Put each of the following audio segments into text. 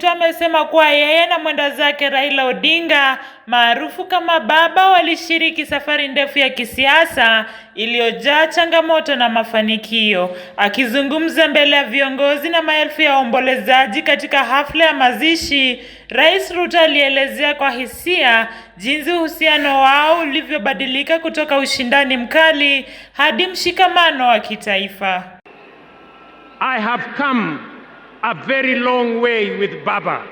Ruto amesema kuwa yeye na mwenda zake Raila Odinga maarufu kama Baba walishiriki safari ndefu ya kisiasa iliyojaa changamoto na mafanikio. Akizungumza mbele ya viongozi na maelfu ya waombolezaji katika hafla ya mazishi, Rais Ruto alielezea kwa hisia jinsi uhusiano wao ulivyobadilika kutoka ushindani mkali hadi mshikamano wa kitaifa. I have come a very long way with Baba.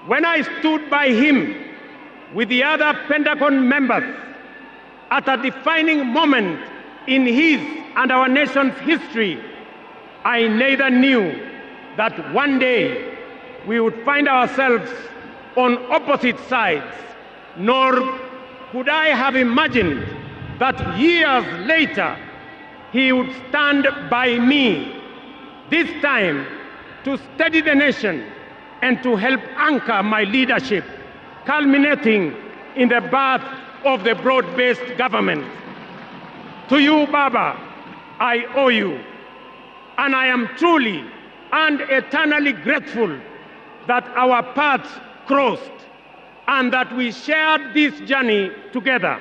When I stood by him with the other Pentagon members at a defining moment in his and our nation's history, I neither knew that one day we would find ourselves on opposite sides, nor could I have imagined that years later he would stand by me, this time to steady the nation and to help anchor my leadership, culminating in the birth of the broad-based government. To you, Baba, I owe you, and I am truly and eternally grateful that our paths crossed and that we shared this journey together.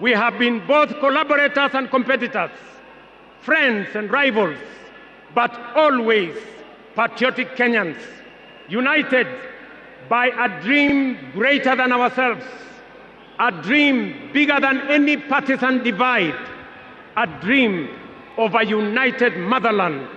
We have been both collaborators and competitors, friends and rivals, but always patriotic Kenyans, united by a dream greater than ourselves, a dream bigger than any partisan divide, a dream of a united motherland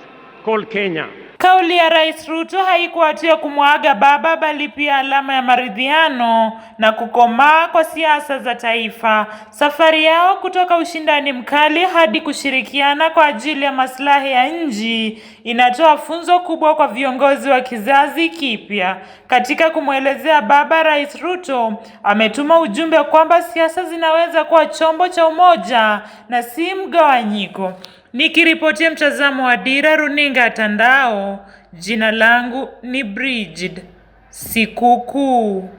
called Kenya. Kauli ya Rais Ruto haikuwa tu ya kumwaga Baba bali pia alama ya maridhiano na kukomaa kwa siasa za taifa. Safari yao kutoka ushindani mkali hadi kushirikiana kwa ajili ya maslahi ya nchi inatoa funzo kubwa kwa viongozi wa kizazi kipya. Katika kumwelezea Baba, Rais Ruto ametuma ujumbe kwamba siasa zinaweza kuwa chombo cha umoja na si mgawanyiko. Nikiripotia mtazamo wa Dira Runinga Tandao, jina langu ni Brigid Sikukuu.